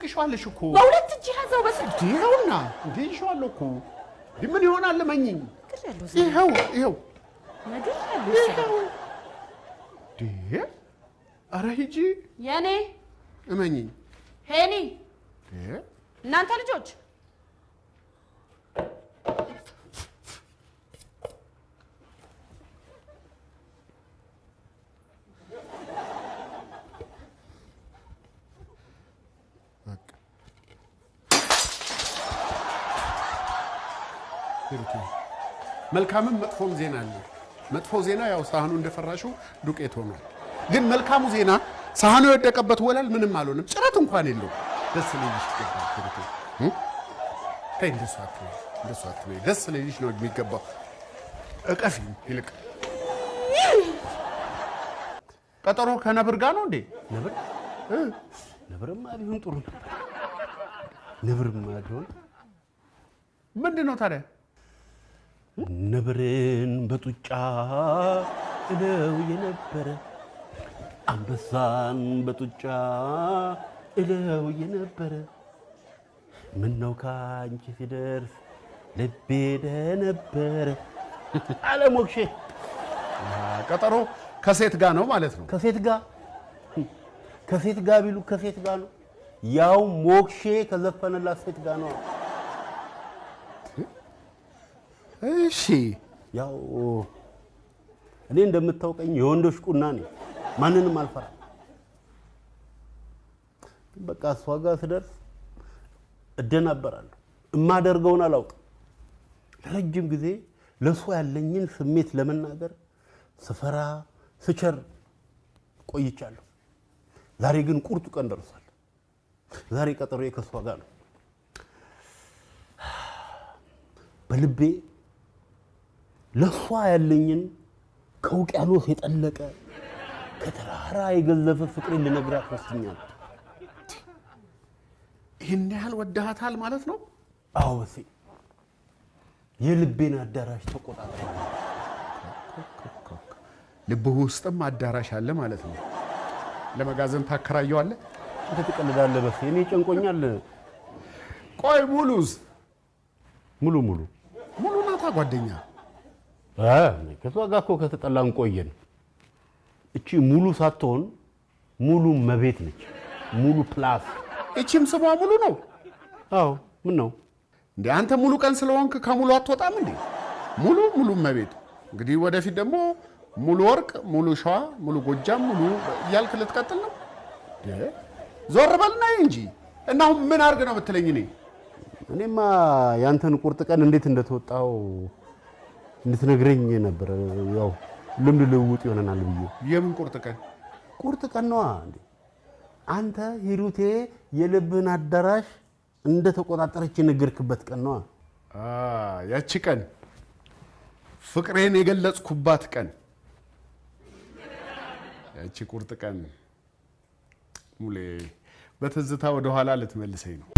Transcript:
كشوالش እኮ በሁለት እጅ ያዘው በስልክ ይሄውና እንዴ ይሻለው እኮ ምን ይሆናል ለማኝኝ ይሄው ነገር ያለው ዲህ አረ ሂጂ የኔ እመኝኝ ሄኒ እናንተ ልጆች መልካምም መጥፎም ዜና አለ መጥፎ ዜና ያው ሳህኑ እንደፈራሹ ዱቄት ሆኗል ግን መልካሙ ዜና ሳህኑ የወደቀበት ወላል ምንም አልሆነም ጭረት እንኳን የለው ደስ ለይሽ ይገባል ተይ እንደሷት ደስ ለይሽ ነው የሚገባው እቀፊ ይልቅ ቀጠሮ ከነብር ጋር ነው እንዴ ነብርማ ቢሆን ጥሩ ነብርማ ቢሆን ምንድነው ታዲያ ነብርን በጡጫ እለው የነበረ አንበሳን በጡጫ እለው የነበረ ምን ነው ካንቺ ሲደርስ ልቤ ደነበረ አለሞክሼ ቀጠሮ ከሴት ጋር ነው ማለት ነው ከሴት ጋር ቢሉ ከሴት ጋር ነው ያው ሞክሼ ከዘፈነላት ሴት ጋር ነው እሺ ያው እኔ እንደምታውቀኝ የወንዶች ቁና ነኝ ማንንም አልፈራ በቃ እሷ ጋር ስደርስ እደናበራለሁ እማደርገውን አላውቅም ለረጅም ጊዜ ለሷ ያለኝን ስሜት ለመናገር ስፈራ ስቸር ቆይቻለሁ ዛሬ ግን ቁርጡ ቀን ደርሷል ዛሬ ቀጠሮዬ ከሷ ጋር ነው በልቤ ለሷ ያለኝን ከውቅያኖስ የጠለቀ ከተራራ የገዘፈ ፍቅሬን ልነግራት ወስኛለሁ ይሄን ያህል ወደሃታል ማለት ነው አዎ ወሲ የልቤን አዳራሽ ተቆጣጣሪ ልብህ ውስጥም አዳራሽ አለ ማለት ነው ለመጋዘን ታከራየዋለህ ተተቀለዳለህ በስ እኔ ጨንቆኛል ቆይ ሙሉስ ሙሉ ናታ ጓደኛ ከሷ ጋር እኮ ከተጠላን ቆየን እቺ ሙሉ ሳትሆን ሙሉ መቤት ነች ሙሉ ፕላስ እቺም ስሟ ሙሉ ነው አዎ ምን ነው እንዴ አንተ ሙሉ ቀን ስለሆንክ ከሙሉ አትወጣም እንዴ ሙሉ መቤት እንግዲህ ወደፊት ደግሞ ሙሉ ወርቅ ሙሉ ሸዋ ሙሉ ጎጃም ሙሉ ያልክ ልትቀጥል ነው ዞር በልና እንጂ እና ምን አርግ ነው የምትለኝ እኔማ ያንተን ቁርጥ ቀን እንዴት እንደተወጣው እንድትነግረኝ ነበር ያው ልምድ ልውውጥ ይሆነናል ብዬ የምን ቁርጥ ቀን ነው እንዴ አንተ ሂሩቴ የልብን አዳራሽ እንደተቆጣጣረች የነገርክበት ቀን ነው ያቺ ቀን ፍቅሬን የገለጽኩባት ቀን ያቺ ቁርጥ ቀን ሙሌ በትዝታ ወደ ኋላ ልትመልሰኝ ነው